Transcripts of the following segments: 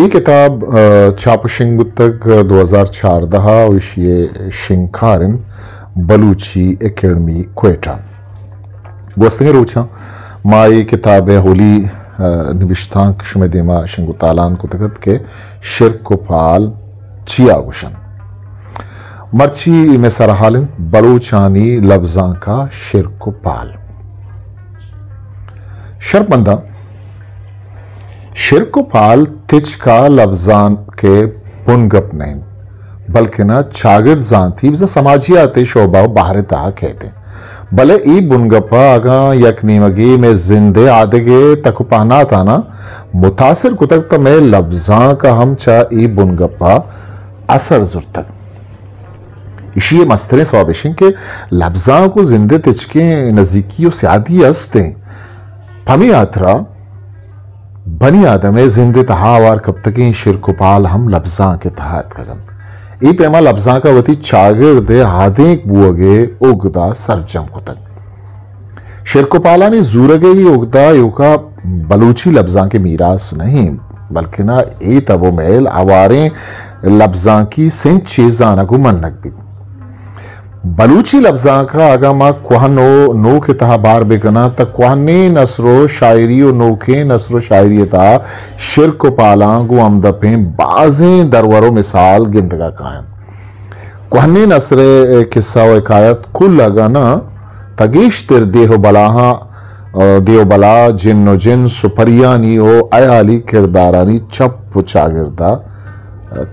ये किताब छापशिंग तक 2014 विषय शिंखारन बलूची एकेडमी क्वेटा गोस्तेंगे रोचा माई किताब होली निविष्टांक शुमेदिमा शिंगुतालान को तकत के शिरक पाल चियागुशन मर्ची में सरहालिन बलूचानी लफ्जां का शिरक पाल शर्मंदा शिरक पाल तिच का लफ्जान के पुनगप नहीं बल्कि ना चागिर जानती समाजियाते शोबा बाहरता कहते भले ई बुनगपा आगा यकनीमगी में जिंदे आदगे तक पाना था ना मुतासिर कुतक तो मैं लफ्जा का हम चा ई बुनगपा असर जुर तक इसी मस्तरे स्वादिशिंग के लफ्जा को जिंदे तिचके नजदीकियों से आदि अस्ते हमी यात्रा बनी आदम जिंदे तहावार कब तक शिरक पाल हम लफ्जा के तहत कदम ई पेमा लफ्जा का वती चागिर दे हादेक बुअगे उगदा सरजम को तक शिरक पाला ने जूरगे ही उगदा युका बलूची लफ्जा के मीरास नहीं बल्कि ना ए तबो मेल आवारे लफ्जा की सिंच चीजाना को मनक भी बलूची लफ्जा का आगामा कुहनो नो के तहा बार बेगना तक कुहने नसरो शायरी और नो के नसरो शायरी ता शिरक पाला गु अमदपे बाजें दरवरो मिसाल गिनतगा कायम कुहने नसरे किस्सा व हिकायत कुल लगाना तगेश तिर देहो बला जिन्नो जिन सुपरियानी ओ अयाली किरदारानी चप चागिरदा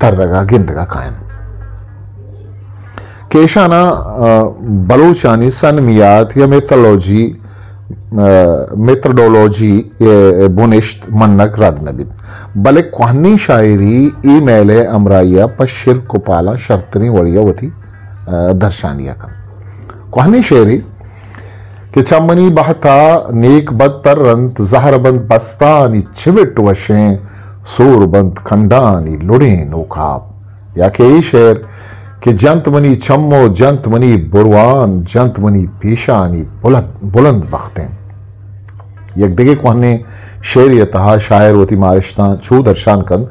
तरगा गिनतगा कायम केशाना बलूचानी सनमियात या मेथडोलॉजी बुनिश्त मन्नक रद नबिद बले कुहनी शायरी ई मेले अमराइया पर शिरक पाला शर्तनी वड़िया वती दर्शानिया कम कुहनी शायरी कि चमनी बहता नेक बद तरंत जहर बंद बस्तानी चिविट वशें सूर बंद खंडानी लुड़े नोखाब या के शेर कि जंत मनी चम्मो जंत मनी बुरवान जंत मनी पेशानी बुलंद बख्तें एक दिगे कोहने शेर ये तहा शायर होती मारिश्ता छू दर्शान कन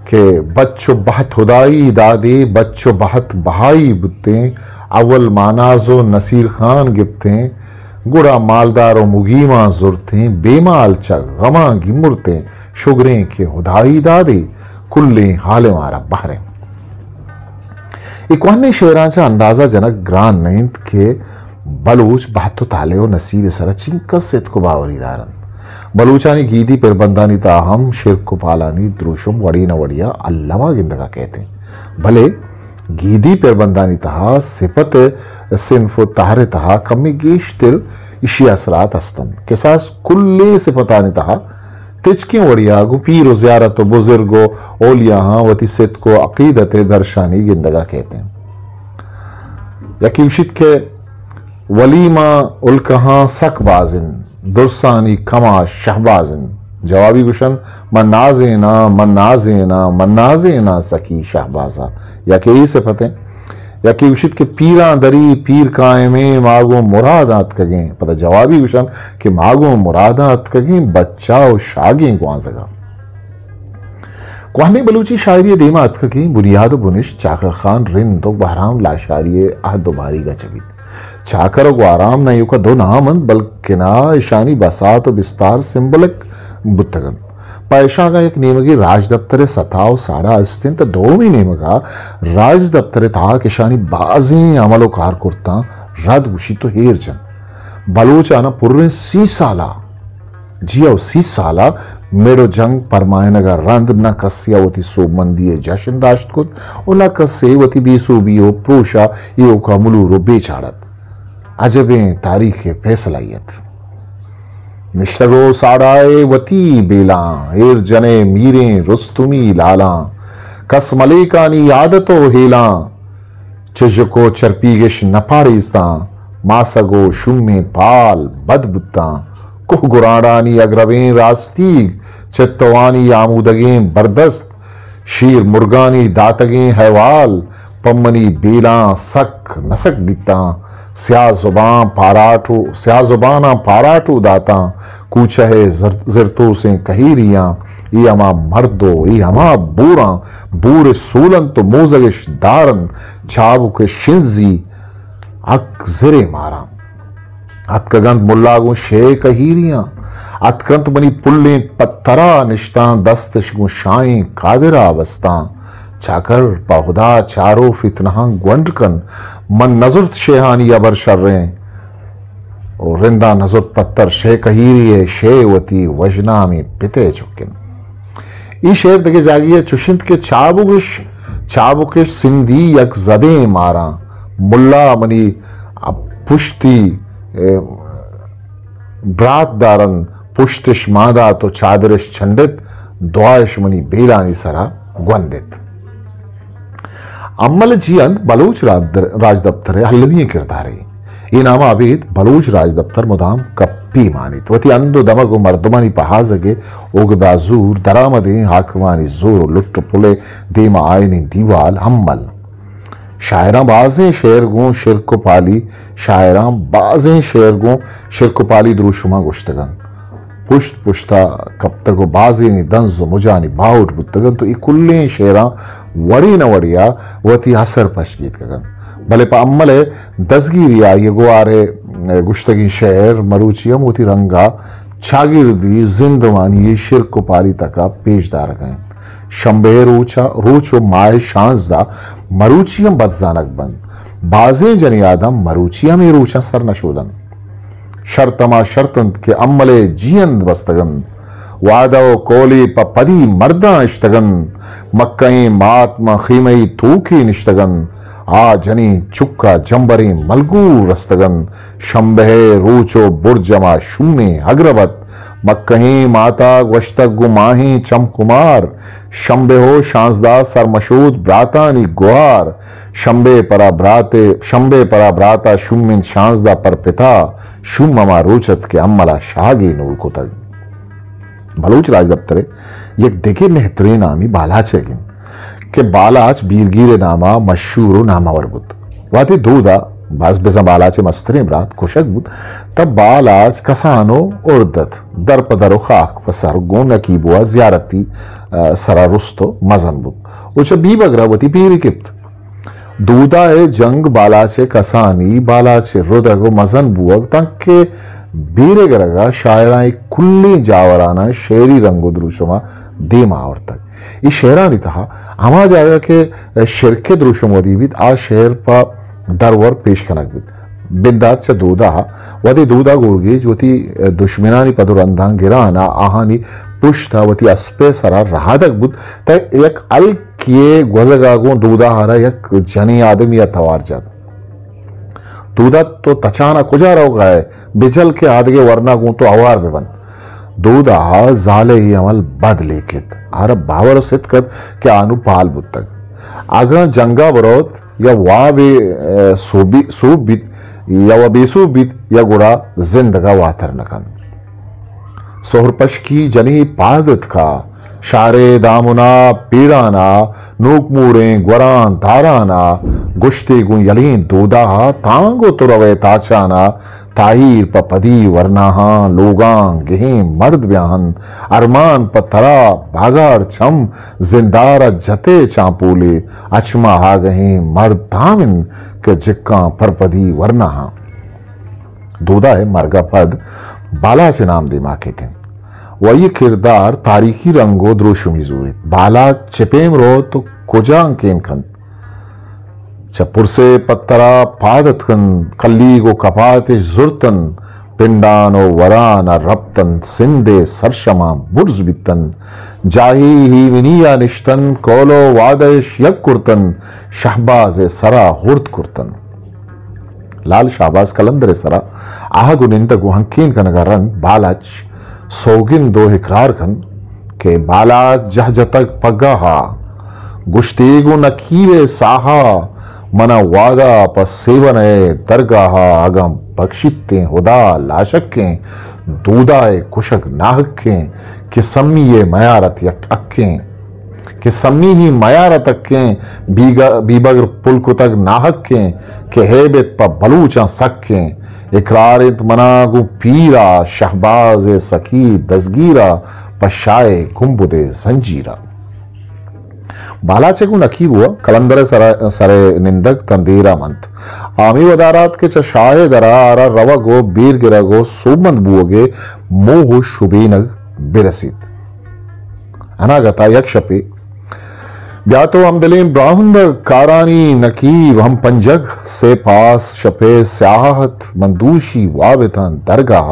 के बच्चो बहत हुदाई दादे बच्चो बहत बहाई बुत्ते अव्वल मानाजो नसीर खान गिप्ते गुड़ा मालदार और मुगीमा जुरते बेमाल च गमा गिमुरते शुगरें के हुदाई दादे कुल्ले हाले मारा बहरें इक्वाने शेरांचा अंदाजा जनक ग्रान नैंत के बलूच बहत्तो ताले और नसीब सरा चिंकस सेत को बावरी दारन बलूचानी गीदी पिरबंदानी ताहम शिरक पालानी द्रुशुम वड़ी न वड़िया अल्लामा गिंदगा कहते भले गीदी पिरबंदानी तहा सिपत सिनफो तारे तहा कमी गेश तिल इशी असरात अस्तन किसास कुल्ले सिपतानी तहा तिचकी वड़िया गु पीर ज़ियारत बुजुर्गो ओलिया वती सित को अकीदत दर्शानी गिंदगा कहते हैं यकीमशित के वलीमा उल्कहा सकबाजिन दुरसानी कमा शहबाजिन जवाबी गुशन मन्नाजेना सकी शहबाजा या के ही सिफतें या कि उशित के पीरा दरी पीर कायमे मागो मुरादात कगे पता जवाबी गुशन के मागो मुरादात कगे बच्चा और शागी गुआजगा कुहनी बलूची शायरी देमात कगे बुनियाद बुनिश चाकर खान रिन तो बहराम लाशारी आहद बारी का चबी चाकर को आराम न युका दो नामन बल्कि ना ईशानी बसात और बिस्तार सिंबलिक बुत्तगन पैशा का एक नेमगी राज दफ्तर सताव साड़ा अस्तिन तो दो भी नेमगा राज दफ्तर था किशानी बाजी अमलो कार कुर्ता रद गुशी तो हेर जन बलूचाना पुर्रे सी साला जिया सी साला मेडो जंग परमायनगा रंद न कसिया वती सोबमंदी जशन दाश्त कुत और न कसे वती बेसूबियो प्रोशा यो का मुलूरो बेचाड़त अजबे तारीख फैसलायत निश्तगो साड़ाए वती बेला एर जने मीरे रुस्तुमी लाला कस मलेकानी आदतो हेला चुजको चरपीगिश नपारिस्ता मासगो शुम्मे पाल बदबुत्ता कुह गुराडानी अग्रवें रास्तीग चित्तवानी आमूदगें बरदस्त, शीर मुर्गानी दातगें हैवाल, पम्मनी बेला सक नसक बिकता, स्या जुबाना पाराटू दाता, कूचहे जिरतों से कहीरियां, ये अमा मर्दो ये अमा बूरा, बूर सोलन तो मोजगिश दारन, चाबू के शिंजी अक जिरे मारा, अतकगंत मुल्लागो शे कहीरियां, अतकंत बनी पुल्ले पत्थरा निश्ता, दस्तश गो शाएं कादिरा बस्ता, चाकर बहुदा चारो फितना ग्वंडकन, मन नजुर्त शेहानी अबर शर्रें, और रिंदा नजुर्त पत्थर शे कहीरिये शे वती वजना में पिते चुकिन। ई शेर देखे जागिए चुशिंत के चाबुकिश सिंधी यक जदे मारा, मुल्ला मनी पुश्ती ब्रात दारन, पुश्तिश मादा तो चादरिश छंडित, द्वाइश मनी बेलानी सरा ग्वंदित। अम्मल जियंत बलूच राज दफ्तर हल्लवी किरदारे, ये नामा अबीद बलूच राज दफ्तर मुदाम कप्पी मानित, वती अंदो दमगो मर्दमानी पहाजगे उगदा जूर दरामदे हाकवानी जोर लुट्ट पुले देमा आयनी दीवाल अम्मल। शायरां बाजें शेरगों शिरको पाली, शायरां बाजें शेरगों शिरको पाली द्रुशुमा गुश्तगन, पुश्त पुश्ता कब तक बाजी नि दंजो मुजानी बाउट बुतगन, तो इकुल्ले शेरा वड़ी न वड़िया वती असर पशगीत कगन। भले पा अम्मले दसगिरिया ये गुआरे गुश्तगी शेर मरूचियम वती रंगा छागिरदी जिंदवानी ये शिरको पाली तका पेशदार गए, शंबे रोचो माए शांजदा मरूचियम बदजानक बंद, बाजे जनी आदम मरूचिया में रोचा सर नशोदन, शर्तमा शर्तंत के अम्मले जियंद बस्तगन, वादो कोली पदी मर्दा इश्तगन, मक्कई मातमा खीमई तूकी निश्तगन, आ जनी चुक्का जंबरी मलगू रस्तगन, शंबे रोचो बुरजमा शुमे अग्रवत, मक्कही माता वश्तक गुमाही चमकुमार, शंबे हो शांजदा सरमशूद ब्रातानी गुहार, शंबे परा ब्राता शुमिन शांजदा पर पिता, शुममा रोचत के अम्मला शागी नूल को तग। बलूच राज दफ्तरे एक देखे मेहतरीन नामी बालाच गिन के बालाच बीरगीरे नामा मशहूर नामावर बुत, वाती दूधा बस बेजा बालाचे मस्तरे ब्रात कुशक बुत, तब बालाच कसानो उर्दत दर पदरो खाक पसर गोन की बुआ जियारती सरा रुस्तो मजन बुत, उच बीबग्रवती पीरी किप्त, दूधा ए जंग बालाचे कसानी बालाचे रुदगो मजन बुअग तक के बीरे गरगा शायरा कुल्ली जावराना शेरी रंगो द्रुशमा देमा और तक ये शेरा नहीं था हमा जाएगा के शिरके द्रुशमोदी भी आ शेर पा दरवर पेश कनक बित बिंदात से दूधा वती दूधा गुर्गी ज्योति दुश्मनानी पदुरंधा गिराना आहानी पुष्टा वती अस्पे सरा राहदक बुत तक एक अल किए ग्वजगागो दूधा हरा एक जनी आदमी या तवार जात दूधा तो तचाना कुजा रोगा है बिचल के आदगे वरना गू तो अवार में बन दूधा जाले ही अमल बद लेकित आर बावर सित कद के आनु पाल बुत तक आगा जंगा बरोत या वा बे सूबित या वा बेसूबित या गुड़ा जिंदगा वातर नकन सोहरपश की जनी पादत का शारे दामुना पीड़ाना नूकमूरे ग्वरान धाराना गुश्ते गु यलीन दूदा तांगो तुरवे ताचाना ताहिर पदी वरनाहा लोगां गेहे मर्द ब्याहन अरमान पतरा भागार छम जिंदारा जते चांपूले अचमा हा गहे मर्द दामिन के जिक्का परपदी वरनाहा दूदा है मरगा पद बाला से नाम दे माँ के थे वही किरदार तारीखी रंगो द्रोशुमी जूरी बाला चिपेम रो तो कुजां केन खन चपुर से पत्तरा पादत खन कल्ली को कपात जुर्तन पिंडानो वराना रप्तन सिंदे सरशमा बुर्ज बितन जाही ही विनिया निश्तन कोलो वादश यक कुर्तन शहबाज सरा हुर्द कुर्तन लाल शाहबाज कलंदर सरा आह गुनिंद गुहंकीन कनगरन बालाच सोगिन दो इकरार खन के बाला जह जतक पगाहा गुश्तेगु नकीवे साहा मना वादा पर सेवन दरगाहा आगम बख्शिते हुदा लाशकें दूदाए कुशक नाहकें कि सम्मी ये मयारत यक अक्कें कि सम्मी ही मयारत अक्कें बीबगर पुल कुतग नाहक्कें कि हेबत प बलूचा सक्कें इकरारित मनागु पीरा शहबाज सकी दसगीरा पशाए कुंबुदे जंजीरा बालाचे को नकीब हुआ कलंदर सरे निंदक तंदीरा मंत आमी वदारात के चशाहे दरा आरा रवा गो बीर गिरा गो सोबंद बुओगे मोह शुबीनग बिरसित अनागता यक्षपे ब्यातो अमदलीम ब्राहुंद कारानी नकीब हम पंजग से पास शपे स्याहत मंदूशी वाबितन दरगाह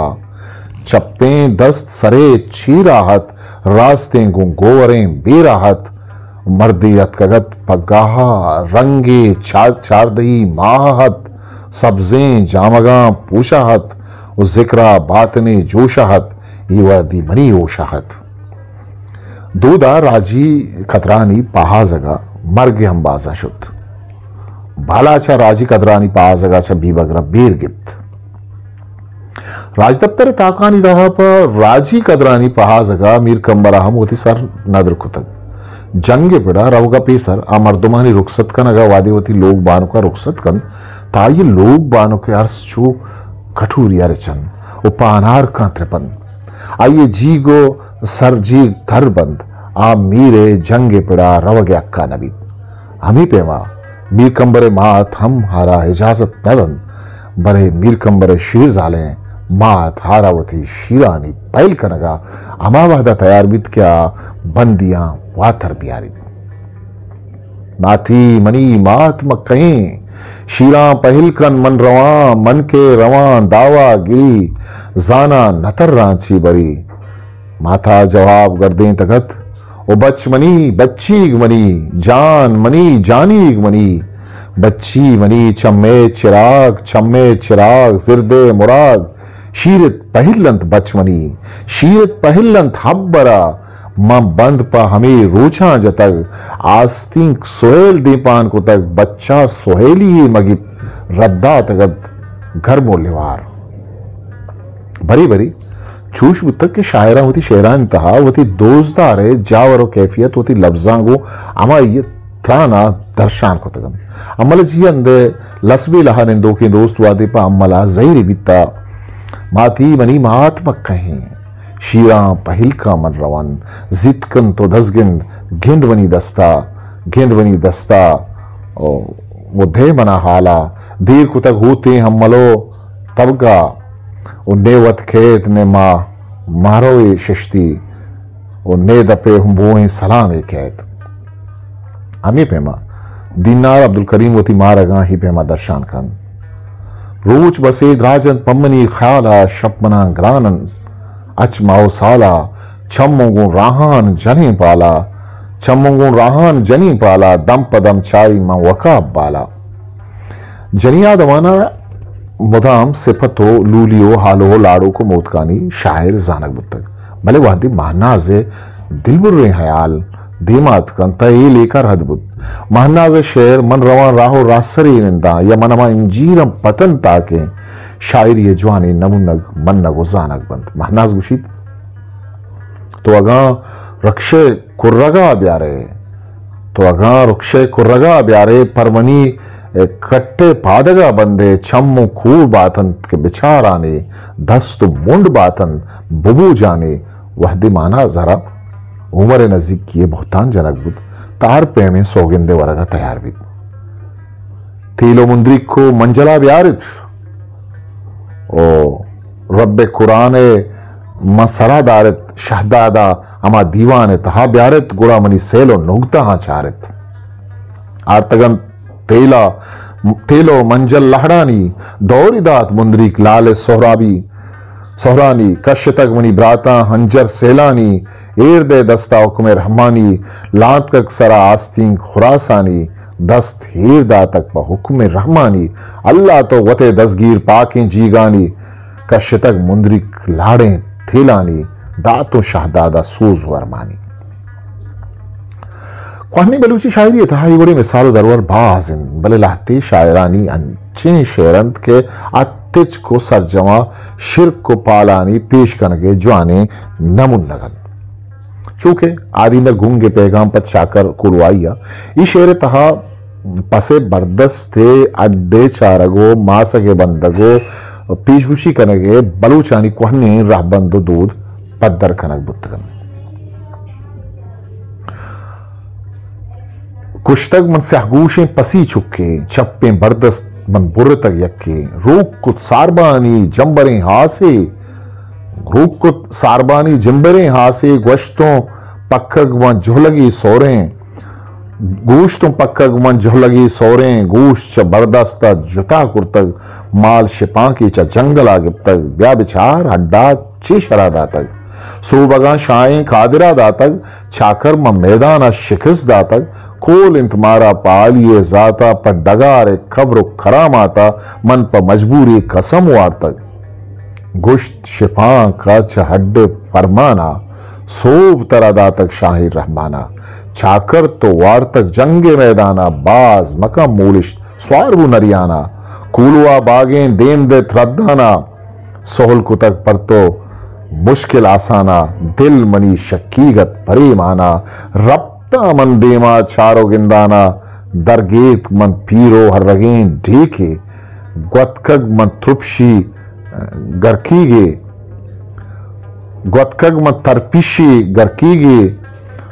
चप्पे दस्त सरे छीराहत रास्ते गो गोवरें बेराहत मर्दियत कगत पगाहा रंगे चारदही माहत सब्जें जामगा पूशाहत जिक्रा बातने जोशाहत ये मनी ओशाहत दूदा राजी कतरानी पहा जगा मर्ग हम बाजा शुद्ध बालाचा राजी कतरानी पहा जगा छ बीबगरा बीर गिप्त राजदफ्तर ताकानी रहा पर राजी कदरानी पहा जगा मीर कंबरा हम होती सर नदर कुतग जंगे पिड़ा रवगा पेसर आ मर्दुमानी रुखसत कन अगा वादे होती लोग बानो का रुखसत कन ताई लोग बानो के अर्स चो कठूरिया रचन उपानार का त्रिपन आइए जीगो सरजी थरबंद आ मीरे जंगे पिड़ा रवगे अक्का नबी हमी पेमा मीर कंबरे मात हम हारा इजाजत नदन बड़े मीर कंबरे शीर जाले मात हारावती शीरानी पैल कनगा अमावादा तैयार बित क्या बंदियां वाथर बियारी माथी मनी मात मक्कहीं शीरा पहल कन मन रवा मन के रवा दावा गिरी जाना नतर रांची बरी माथा जवाब गर्दे तगत ओ बच मनी बच्ची मनी जान मनी जानी मनी बच्ची मनी चम्मे चिराग जिरदे मुराद शीरत पहिलंत बचमनी शीरत पहिलंत हब्बरा मां बंद पा हमें रोचा जतग आस्तिक सोहेल दीपान को तक बच्चा सोहेली मगी रद्दा तगत घर मोलेवार भरी भरी चूश बुतक के शायरा होती शेरा इंतहा होती दोजदार है जावरो कैफियत होती लफ्जांगो अमा ये त्राना दर्शान को तगन अमल जी अंदे लसबी लहा निंदो के दोस्त वादे पा अमला जहीर बिता माती मनी महात्मक कहें शीरा पहिल का मन रवन जितकन तो दसगिंद गेंद बनी दस्ता वो दे मना हाला देर कुतक होते हम मलो तबगा नेवत खेत ने माँ मारो ये शिश्ती ने दपे हम बोए सलाम ए कैद अमी पेमा दीनार अब्दुल करीम होती मारगा ही पेमा दर्शान कन रोच बसे राजन पम्मनी ख्याला शपमना ग्रानन अचमाओ साला छम्मोगुं राहान जनी पाला दम पदम चारी मां वका बाला जनिया दवाना मुदाम सिफतो लूलियो हालो लाड़ो को मोतकानी शायर जानक बुतक भले वादी महनाज दिलबुर हयाल धीमात कंता ये लेकर हदबुत महनाज शेर मन रवा राहो रासरी निंदा या मनमा इंजीरम पतन ताके शायर ये जवानी नमुनग मन नगो जानक बंद महनाज गुशीत तो अगा रक्षे कुर्रगा ब्यारे परमनी कट्टे पादगा बंदे छम्मु खूब बातन के बिछाराने दस्त मुंड बातन बुबू जाने वहदी माना जरा उमर नजीक किए बहुतान जनक बुद तार पे में सौगिंदे वरगा तैयार भी तीलो मुंद्रिक को मंजला ब्यारित ओ रब्बे कुरान मसरा दारित शहदादा अमा दीवान तहा ब्यारित गुड़ा मनी सेलो नुगता हाँ चारित आर्तगन तेलो मंजल लहड़ानी दौरी दात मुंद्रिक लाल सोहरानी कश्यतक मनी ब्राता हंजर सेलानी एर दे दस्ता हुक्म रहमानी लात कक सरा आस्तीं खुरासानी दस्त हीर दातक ब हुक्म रहमानी अल्लाह तो वते दसगीर पाकें जीगानी कश्यतक मुंद्रिक लाड़े थेलानी दातो शहदादा सूज वरमानी ख्वानी बलूची शायरी ये था बड़ी मिसाल दरवर बाजिन बले लाते शायरानी अंचे शेरंत के अतिच को सरजमा शिरक को पालानी पेश करने जवाने नमुन नगन चूके आदि में घूंगे पैगाम पर चाकर कुड़वाइया ई शेर तहा पसे बर्दस्ते अड्डे चारगो मासगे बंदगो पीछगुशी कनगे बलूचानी कोहनी राहबंदो दूध पद्दर कनक बुत्तगन कुश्तग मन सहगूशें पसी चुके चप्पे बर्दस्त मन बुर्र तक यक्के रूक कुत सारबानी जंबरें हासे रूक कुत सारबानी जंबरें हासे गोश्तों पक्कग वन झोलगी सोरें गोश्तों पक्कग वन झोलगी सोरें गोश्त च बर्दस्ता जुता कुर्तग माल शिपा की च जंगल आगिब तक ब्या बिचार हड्डा चे शरादा तक सूबगा शाएं खादिरा दातक छाकर म मैदाना शिकस दातक कोल इंतमारा पालिए जाता पर डगारे खबर खराम आता मन पर मजबूरी कसम वार्तक गुश्त शिपा का चहड्डे फरमाना सोब तरा दातक शाही रहमाना छाकर तो वार्तक जंगे मैदाना बाज मका मूलिश स्वारबू नरियाना कूलुआ बागें देम दे थ्रद्दाना सोहल कुतक पर तो मुश्किल आसाना दिल मनी शक्कीगत परे माना रप्ता मन देमा छारो गिंदाना दरगेत मन पीरो हर रगें ढेके ग्वतकग मन त्रुपशी गरकीगे ग्वतकग मन तरपिशी गरकीगे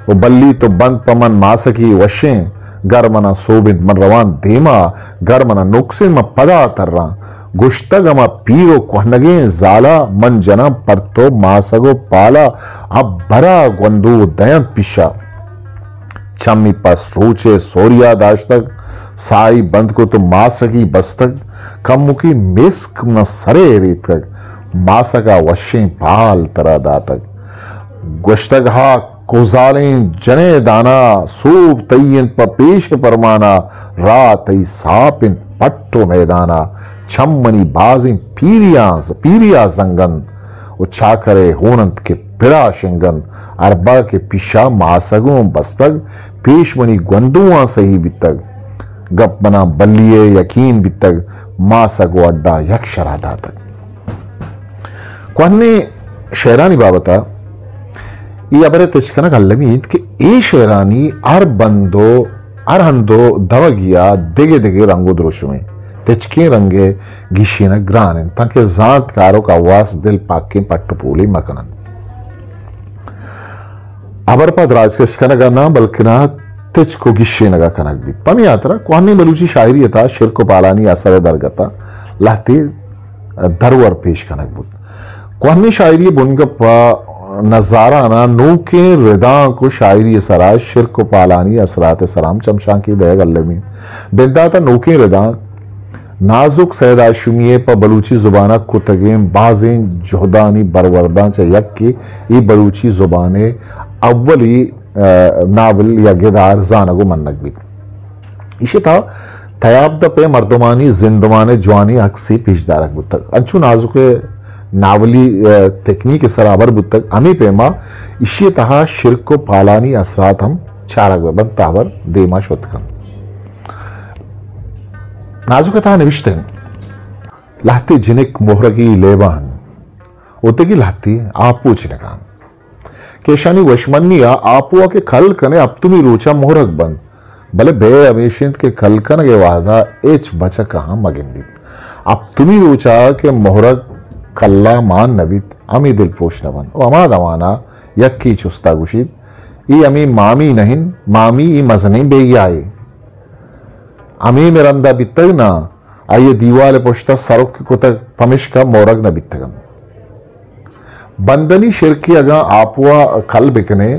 वो बल्ली तो बंद पमन मासकी वशें गरमना सोबिन मन रवान देमा गरमना नुक्सिन म पदा तर्रा गुश्तगमा पीरो कोहनगे जाला मन जना परतो मासगो पाला अब बरा गोंदू दयन पिशा चम्मी पस रूचे सोरिया दाश्तक साई बंद को तो मासगी बस्तक कमुकी मिस्क न सरे रेतक मासगा वशें पाल तरा दातक गुश्तगहा कोजालें जने दाना सूब तय्यन पेश परमाना रात सापिन पट्टो मैदाना छम्मनी बाजिं पीरिया जंगन उछा करे होनंत के पिड़ा शिंगन अरबा के पिशा मासगों बस्तक पेशमनी gwandुआ सही बितक गप बना बल्लिए यकीन बितक मासगो अड्डा यक्षरा दातक क्वन्ने शेरानी बाबता ಈ ಅವರ ತೆಚ್ಕನಗ ಅಲ್ಲಮೀದ್ ಕೆ ಏ ಶೇರಾನಿ ಅರ್ ಬಂದೋ ಅರ್ ಹಂದೋ ದವಗಿಯ ದೆಗೆ ದೆಗೆ ರಂಗೋ ದೃಶ್ಯಮೆ ತೆಚ್ಕೆ ರಂಗೆ ಗಿಶಿನ ಗ್ರಾನೆನ್ ತಾಕೆ ಜಾತ್ ಕಾರೋ का आवाज दिल पाके पट्टपूली मकनन अबर पद राजकश कनगा ना बल्कना तेचको गिशेनगा कनक बित पमी यात्रा कोहनी बलूची शायरी था शिरको पालानी असर दरगता लहते दरवर पेश कनक बुत कोहनी शायरी बुनगप्पा नजारा ना नू के रिदा को शायरी सरा शिरक पालानी असरात सराम चमशा की दया गल्ले में बिंदा था नू के रिदा नाजुक सैदाशुमिये पर बलूची जुबाना कुतगे बाजें जोहदानी बरवरदा चयक के ये बलूची जुबाने अव्वली नावल या गिदार जानगो मन्नक भी इसे था तयाब्द पे मर्दमानी जिंदमाने जवानी अक्सी पेशदारक बुतक अंचु नाजुक नावली तकनीक सराबर बुतक अमी पेमा इशी तहा शिरको पालानी असरात हम चारक बन तावर देमा शोतकम नाजुकता निविष्टे लहते जिनिक मोहरगी लेवान उतगी लहती आपू चिनकान केशानी वशमनिया आपुआ के खल कने अब तुम्ही रोचा मोहरक बंद भले बे अवेशिंत के खल कन के वादा एच बचा कहा मगिंदी अब तुम्ही रोचा के मोहरक कल्ला मान नबित अमी दिल पोष नबन ओ अमा दवाना यक्की चुस्ता गुशीद ई अमी मामी नहिन मामी ई मजनी बेगियाए अमी मिरंदा बित्तग ना आये दीवाले पोष्टा सरुक को तक पमिश का मोरग न बित्तगन बंदनी शिरकी अगा आपुआ कल बिकने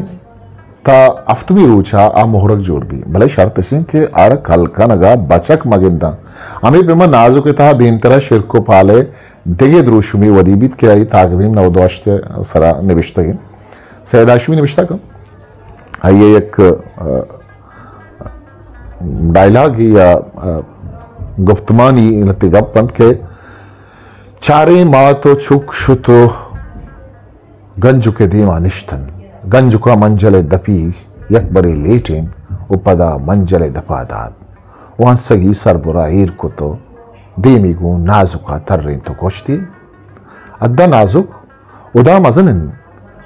ता अफ्तमी रूचा आ मोहरक जोड़ भी भले शर्त सिंह के आर कल का नगा बचक मगिंदा अमी पेमा नाजुक ता दिन तरह शिरको पाले देगे द्रोशुमी वदीबित के आई ताकदीम नवदवाश्त सरा निविष्टगिन सैदाशुमी निविष्टा कम आइए एक डायलॉग या गुफ्तमानी लतिगप पंत के चारे मातो छुक शुतो गंजु के दीमा निष्ठन गंजु का मंजले दपी यकबरे लेटेन उपदा मंजले दफादाद वहां सगी सरबुरा ईर को तो देमिगु नाजुका तर्रें तो कोश्ती अद्दा नाजुक उदा मजनन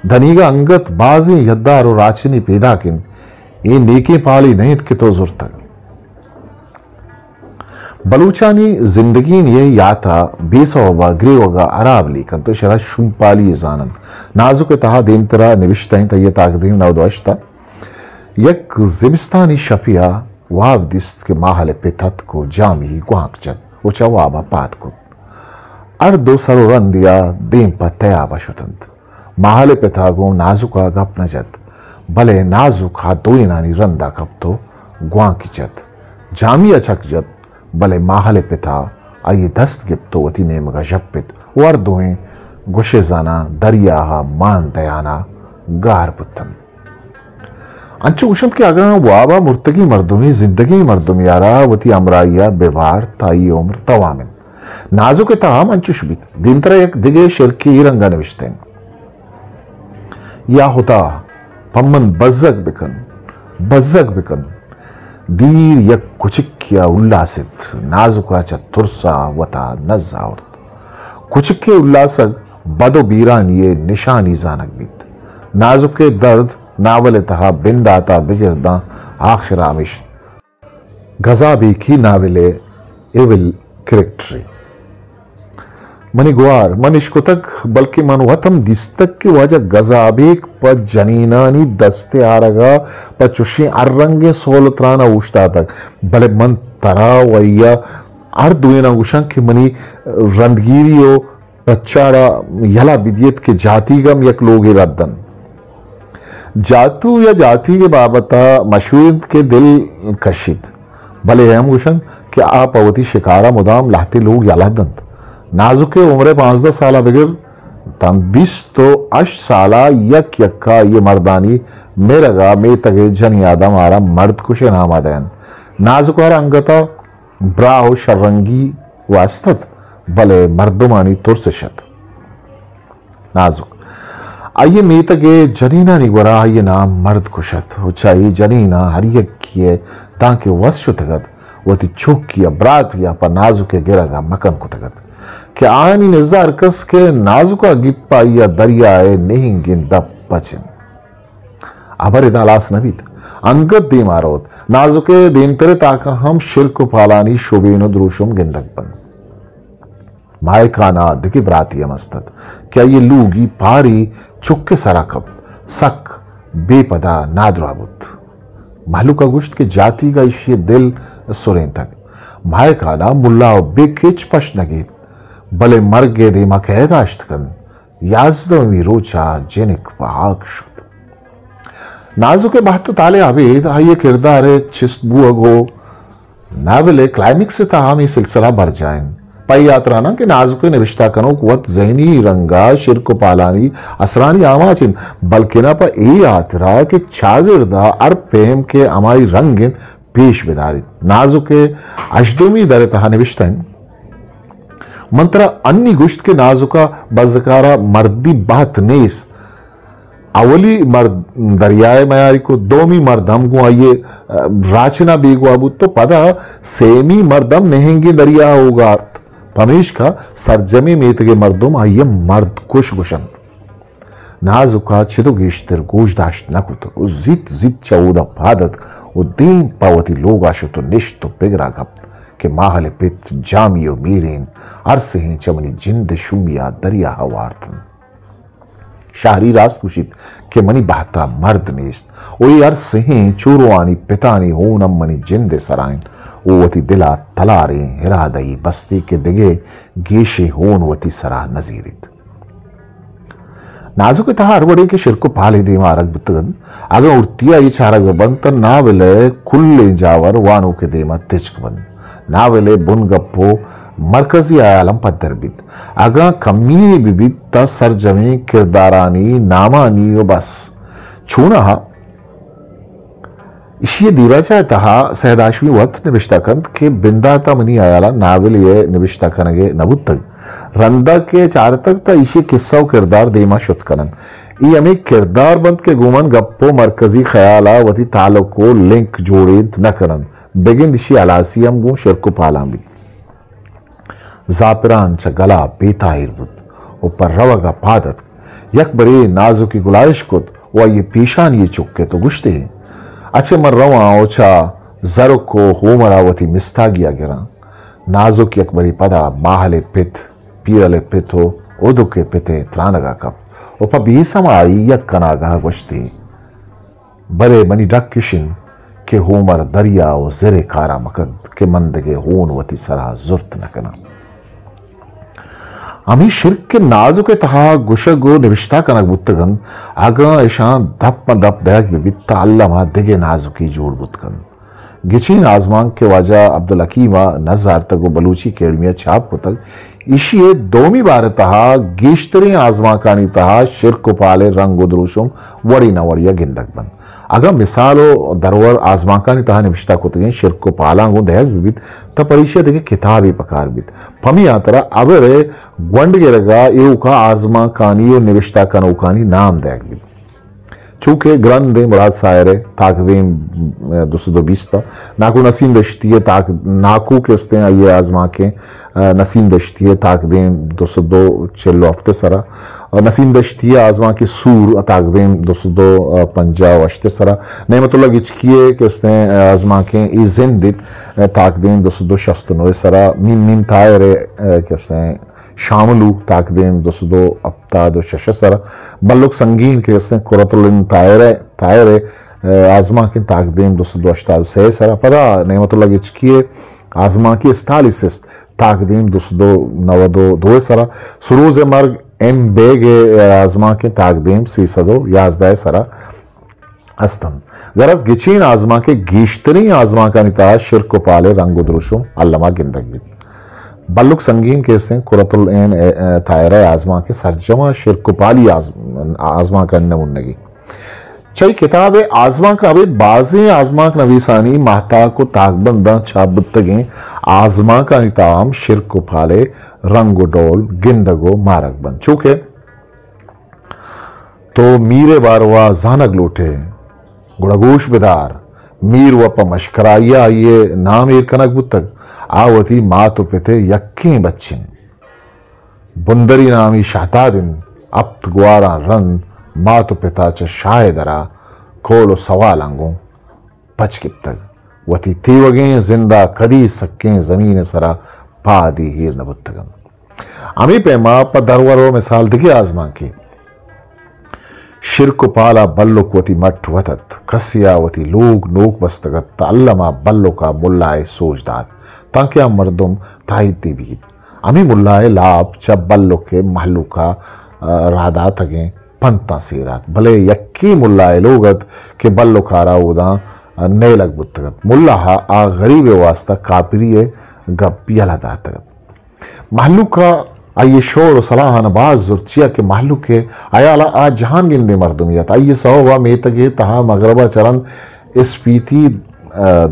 धनीगा अंगत बाजी यद्दार और राचनी पैदा किन ये नेके पाली नहीं के तो जुर तक बलूचानी जिंदगी ये याता बेसवबा ग्रेवगा अराब लीकन तो शरा शुंपाली जानन नाजुक तहा देम तरा निविष्टाइन तय ताकदीम नवदवश्ता यक जिमिस्तानी शफिया वाब दिस्त के माहले पिथत को जामी ग्वाक जद उचा वाबा पात को अर्दो सरो रंदिया देम पर तयाबा शुतंत माहले पिथागो नाजुका गप नजत भले नाजुक हा दो नानी रंदा कप तो ग्वाकी जद जामी अचक जद भले माहले पिता आइए दस्त गिप्तो वती ने मगा जप्पित वर दोएं गुशे जाना दरिया हा मान दयाना गार पुत्तन अंचु उशंत के आगा वाबा मुर्तगी मर्दुमी जिंदगी मर्दुम यारा वती अमराइया बेवार ताई उम्र तवामिन नाजुक ताम अंचु शुबित दिमतरा एक दिगे शिरकी रंगा निविष्टेन या होता पम्मन बज्जक बिकन दीर यक कुचिक्या उल्लासित नाजुकाचा तुरसा वता नजावत कुचिक्के उल्लासक बदो बीरान ये निशानी जानक बीत नाजुके दर्द नावल तहा बिंदाता बिगिरदा आखिर आमिश गजाबी की नावले एविल करेक्टरी मनी गुआर मनिष्कुतक बल्कि मनुहतम दिस्तक की वजह गजाबेक पर जनीनानी दस्ते आरगा पर चुशी अर्रंगे सोलत्राना उश्ता तक भले मन तरा वैया अर दुएना उशं की मनी रंदगीरियो पच्चाड़ा यला बिदियत के जातिगम यक लोग रद्दन जातु या जाति के बाबता मशहूर के दिल कशिद भले हम उशं कि आप अवती शिकारा मुदाम लाते लोग यलादंत नाजुके उम्र 5-10 साला बिगर तम 20 तो अश साला यक यक्का ये मर्दानी मेरगा मे तगे जन यादा मारा मर्द कुशे नाम आदयन नाजुकारा अंगता ब्राहो शर्रंगी वास्तत भले मर्दुमानी तुरसशत नाजुक आइए मे तगे जनीना निगवरा ये नाम मर्द कुशत उचाई जनीना हरियक किए ताकि वश्य तगत वती छुक किया ब्रात या पर नाजुके गिरगा मकन को तगत कि आनी निजार कस के नाजुका गिप्पा या दरियाए नहीं गिन दब बचन अबर इदालास नबीत अंगत दी मारोत नाजुके देम तेरे ताका हम शिरक पालानी शोबेनो द्रुशुम गिंदक बन मायकाना दिकी ब्राती मस्तद क्या ये लूगी पारी चुक्के सराकब सक बेपदा नादराबुत मालूका गुश्त के जाति का इश्य दिल सुरें तक मायकाना मुल्ला बेकेच पश नगीत भले मर गे दे मकैदाश्त कन याजदवी रोचा जेनिक पाक शुद नाजुके बात ताले आवेद आइए किरदार चिस्तबू अगो नावले क्लाइमिक्स से ताहम ये सिलसिला भर जाएं पई यात्रा ना कि नाजुके निविष्टा कनो कुवत जहनी रंगा शिरको पालानी असरानी आवाचिन बल्कि ना पर ए यात्रा के चागिरदा अर प्रेम के हमारी रंगिन पेश बिदारी नाजुके अशदुमी दरे तहा निविष्टा मंत्रा अन्नी गुश्त के नाजुका बजकारा मर्दी बात नेस अवली मर्द दरियाए मयारी को दोमी मर्दम को आइए राचना बेगो अबू तो पदा सेमी मर्दम नहेंगे दरिया होगा पमेश का सरजमी मेतगे मर्दम आइए मर्द कुश गुशंत नाजुका छिदो गेश्तर गोशदाश्त नकुत उ जित चौदा पादत उ दीन पावती लोग आशुतो निश्तो पिगरा गप के माहले पित जामियो मीरेन अरसे हैं चमनी जिंद शुमिया दरिया हवार्तन शाहरी रास्त कुशित के मनी बहता मर्द नेस्त ओई अरसे हैं चोरवानी पितानी होनम मनी जिंद सराइन ओवती दिला तलारे हिरादई बस्ती के दिगे गेशे होन वती सरा नजीरित नाजुक तहा अरवड़े के शिरको पाले देमा अरग बुतगन अगर उर्तिया ये चारग बंतन ना विले खुल्ले जावर वानो के देमा तिचक बन नावले बुन गप्पो मरकजी आयालम पत्थर बित अगा कमी बिबित ता सरजमे किरदारानी नामानी व बस छूना हा इशिये दीवाचा तहा सहदाशवी वत निविष्टाकंत के बिंदाता मनी आयाला नावल ये निविष्टाकनगे नबुतग रंदा के चारतक ता इशिये किस्सा किरदार देमा शुतकनन ई हमें किरदार बंद के गुमन गप्पो मरकजी ख्याला वती तालुक को लिंक जोड़ेत न करन बेगिन दिशी अलासियम गो शिरको पालांबी जापरान च गला बेताहिर बुद ऊपर रवगा पादत यक बड़े नाजुकी गुलाइश कुत व ये पेशान ये चुक्के तो गुश्ते अच्छे मर रवा ओछा जरुक को होमरावती मिस्ता गिया गिरा नाजुक यक बड़ी पदा माहले पित पीरले पित हो ओदु के पिते त्रानगा कप ओपा बीसम आई यक कनागा गुश्ते बड़े बनी डक किशिन के होमर दरिया ओ जरे कारा मकद के मंदगे होन वती सरा जुर्त नकना अमी शिर्क के नाजुक तहा गुशगो निविष्टा कनक बुत्तगन आगा ऐशा दप दप दहक बिबित्ता अल्लाह दिगे नाजुकी जोड़ बुत्तगन गिचीन आजमांग के वाजा अब्दुल हकीमा नजार तगो बलूची केड़मिया छाप को तक इशिये दोमी बार तहा गेश्तरी आजमा कानी तहा शिर्क को पाले रंग उद्रुशुम वड़ी न वड़िया गिंदक बन अगर मिसालो दरवर आजमा कानी तहा निविष्टा को तक शिर्क को पालांगो दहक बिबित त परिशे देखे किताबी पकार बित फमी आतरा अबरे ग्वंड गिरगा एउ का आजमा कानी और निविष्टा कनौकानी नाम दहक बित चूंकि ग्रंथ मुराद सायरे ताकदीम 220 नाकू नसीम दश्तिये ताक नाकू किस्ते ये आजमा के नसीम दश्तिये ताकदीम 202 चिल्लो हफ्ते सरा और नसीम दश्तिये आजमा के सूर ताकदीम 202 पंजाब अश्ते सरा नेमतुल्लाह गिचकिये किस्ते आजमा के ई जिंदित ताकदीम 202 69 सरा मीम तायरे किस्ते शामलू ताकदीम 202 अब्ता 2 सरा बल्लुक संगीन के किस्ते कुरतुल तायरे आजमा के ताकदीम 202 86 सरा पदा नेमतुल्लाह गिचकिये आजमा की स्टालिसिस्ट ताकदीम 292 सरा सुरूज मर्ग एम बेगे आजमा के ताकदीम 311 सरा अस्तन गरज गिचीन आजमा के गीश्तरी आजमा का निता शिर्क को पाले रंग उद्रुशुम अल्लमा गिंदक भी बल्लुक संगीन के से कुरतुल एन तायरा आजमा के सरजमा शिर्क को पाली आजमा का नमुन्नगी चई किताब आजमा का अबे बाजे आजमा का नवीसानी महता को ताकबंदा छाबुत्तगे आजमा का निताम शिर्क को पाले रंगो डोल गिंदगो मारक बन चुके तो मीरे बारवा जानक लूटे गुड़गोश बिदार मीर व पमशकराइया ये नाम एर कनक बुत्तक आवती माँ तो पिते यक्के बच्चिन बुंदरी नामी शाहता दिन अप्त ग्वारा रन माँ तो पिता च शायदरा कोलो सवाल अंगों पचकिप तक वती तीवगे जिंदा कदी सक्के जमीन सरा पादी हीर नबुत्तगम अमी पे माँ पदरवरो मिसाल दिखे आजमा की शिर्क पाला बल्लुक वती मठ वतत कसिया वती लोग नोक बस्तगत अल्लमा बल्लो का मुल्लाए सोजदात ताकि मर्दुम ताहिती भी अमी मुल्लाए लाभ चब बल्लो के महलू का राधा तगे पंता सीरात भले यक्की मुल्लाए लोगत के बल्लो खारा उदा नेलक बुत्तगत मुल्ला आ गरीब वास्ता कापरिये गप यलदा तगत महलू का आइए शोर सलाह नबाज जुर्चिया के महलू के आयाला आज जहान गिंदे मर्दुमियत आइए सौवा मेतगे तहा मगरबा चरण इस पीती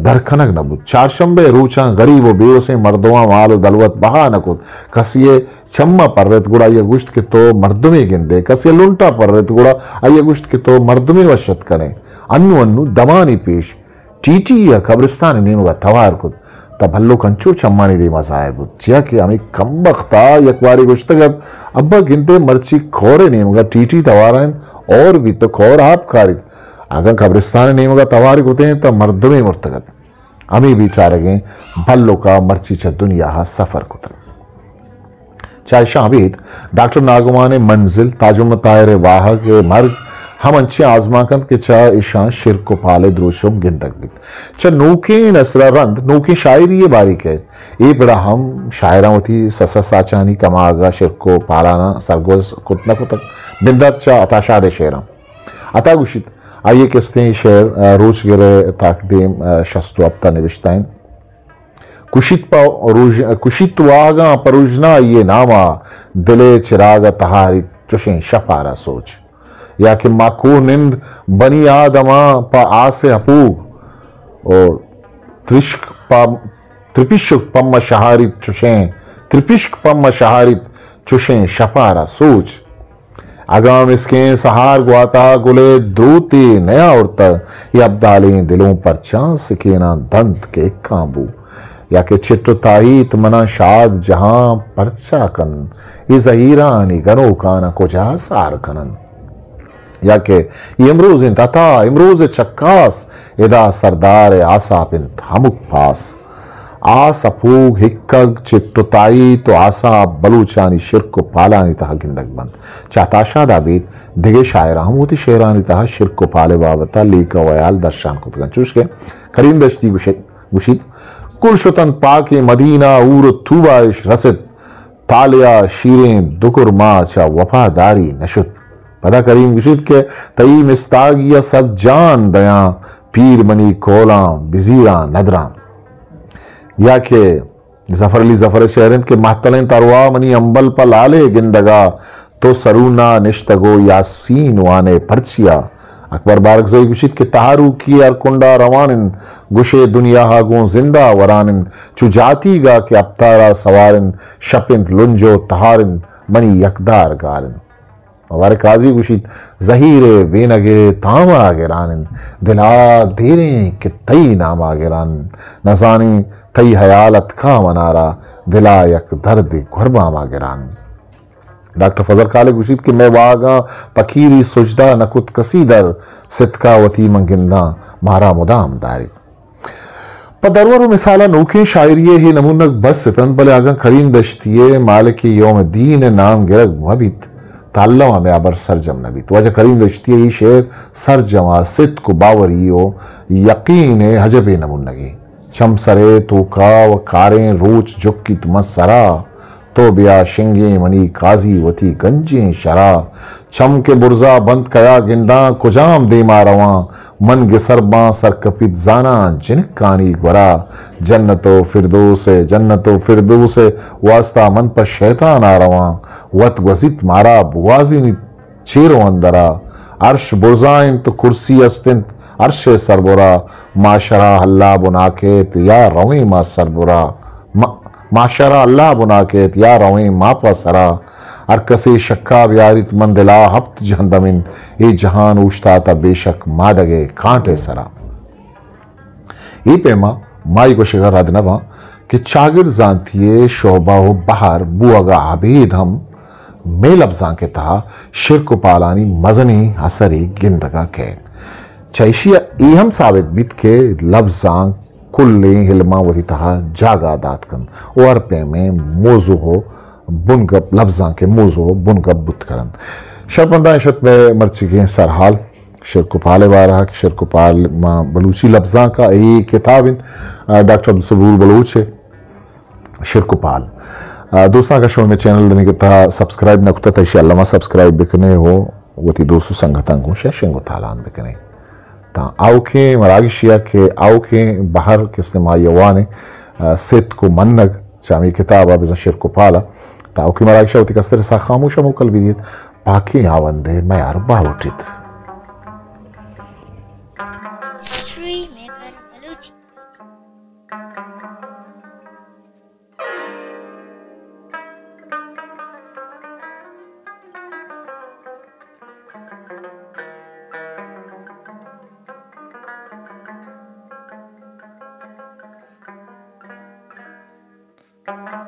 दरखनक नबुत चारशंबे रूचा गरीब बेवसे मर्दवा माल दलवत बहा नकुत कसिए चम्मा पर्रत गुड़ा ये गुश्त के तो मर्दुमे गिंदे कसिए लुंटा पर्रत गुड़ा आइए गुश्त के तो मर्दुमे वशत करें अन्नु अन्नु दमानी पेश टीटी या कब्रिस्तान नीमगा तवार कुत तभल्लु कंचो चम्मानी दे मसायब चिया कि हमें कम बख्ता यकवारी गुश्तगत अब्बा गिनते मर्ची खोरे नेमगा टीटी तवारन और भी तो खोर आप कारित अगर कब्रिस्तान नेमगा तवारिक होते हैं तो मर्दुमे मुर्तगत हमें भी चारगे भल्लो का मर्ची च दुनिया हा सफर कुतर चाहे शाहबीद डॉक्टर नागुमा ने मंजिल ताजुम तायर वाह के मर्ग हम अच्छे आजमाकंद के चा ईशान शिर को पाले द्रोशुम गिंदक भी चा नूके नसरा रंद नूके शायरी ये बारीक है ए बड़ा हम शायरा होती ससा साचानी कमागा शिर को पालाना सरगोज कुतना कुतक बिंदत चा अताशाद शेरा अतागुशित आइए किस्ते शेर रोज गिरे ताकदीम शस्तु अब्ता निविश्ताइन कुशित वागा परुजना ये नामा दिले चिराग तहारी चुशें शपारा सोच या कि माकू निंद बनी आदमा पा आसे हपूग और त्रिपिशक पम्मा शहारित चुशें त्रिपिशक पम्मा शहारित चुशें शपारा सोच अगाम इसके सहार ग्वाता गुले द्रूती नया उड़ता ये अब्दालें दिलों पर चांस के ना दंत के काबू या के चिट्टुताईत मना शाद जहां परचा कन इस ईरानी गनो काना कुजा सार कनन या के इमरूज इन तथा इमरूज चक्कास इदा सरदार आसापिन हमुक पास आस अपूग हिक्कग चिट्टुताई तो आसा बलूचानी शिरक पालानी तहा गिंदक बंद चाताशा दाबीद दिगे शायरा हमूती शेरानी तहा शिरक पाले बाबता लीका वयाल दर्शान कुतगन चुशके करीम दश्ती गुशिद कुल शुतन पाके मदीना ऊर थूबाइश रसिद तालिया शीरें दुकुर माचा वफादारी नशुत पदा करीम गुशिद के तई मिस्तागिया सज्जान दया पीर मनी कोला बिजीरा नदरा या के जफर अली जफर शहरन के महतलें तरवा मनी अंबल पर लाले गिंदगा तो सरूना निश्तगो यासीन वाने परचिया अकबर बारक जई गुशिद के तहारू की अरकुंडा रवानिन गुशे दुनिया हागो जिंदा वरानिन चुजाती गा के अबतारा सवारिन शपिंद लुंजो तहारिन मनी यकदार गारिन हमारे काजी गुशिद जहीरे बेनगे तामा गिरानिन दिला धीरे कि तई नामा गिरानिन नजानी तई हयालत का मनारा दिला यक दर्द घुरबा मा गिरानिन डॉक्टर फजल काले गुशिद के मैं वागा पकीरी सुजदा नकुत कसीदर सितका वती मंगिंदा मारा मुदाम दारी पदरवर मिसाला नोखे शायरिये ही नमूनक बस सितन बले आगा करीम दश्तिये मालिक यौम दीन नाम गिरग मुहबित ताल्लमा में आबर सरजम नबी तो वजह करीम दश्तिये ही शेर सरजमा सित को बावरियो यकीन हजबे नमूनगी चमसरे तो का व कारें रोच जुक्की तुमसरा तो बिया शिंगे मनी काजी वती गंजे शरा चम के बुरजा बंद कया गिंदा कुजाम दे मारवा मन गिसरबा सरकपित जाना जिनक कानी गुरा जन्नतो फिरदौस वास्ता मन पर शैतान आ रवा वत वजित मारा बुआजी चेरो अंदरा अर्श बुरजाइन तो कुर्सी अस्तिंत अर्श सरबुरा माशरा हल्ला बुनाकेत या रवे मा सरबुरा माशरा अल्लाह बुनाकेत या रवे मा पसरा अरकसे शक्का ब्यारित मंदिला हफ्त जहंदमिन ए जहान उश्ता ता बेशक मादगे कांटे सरा ई पेमा माई को शिगर अदनबा कि चागिर जानतिये शोबा हो बहार बुआगा आबेद हम मे लफ्जा के तहा शिरक पालानी मजनी हसरी गिंदगा कैद चैशिया एहम साबित बित के लफ्जां कुल्ले हिलमा वही तहा जागा दातकन और पे में मौजू हो बुनगप लफ्जां के मौजू हो बुनगप बुत करन शर्पंदा शत में मर्ची के सरहाल शिरकुपाले वारा कि शिरकुपाल मां बलूची लफ्जां का एक किताब डॉक्टर अब्दुल सबूर बलूच है शिरकुपाल दोस्तों का शो में चैनल देने के तहा सब्सक्राइब न कुता तैशी अल्लामा सब्सक्राइब बिकने हो वती दोस्तों संगतांगो शेंगो तालान बिकने ता आओके मरागिशिया के आओके बाहर के इस्तेमाल यवाने सेत को मनग चामी किताब अब शिरकुपाला ता आओके मरागिशिया वती कस्तर सा खामोश मुकल बिदित पाकी आवंदे मैं यार बाहुटित Thank you.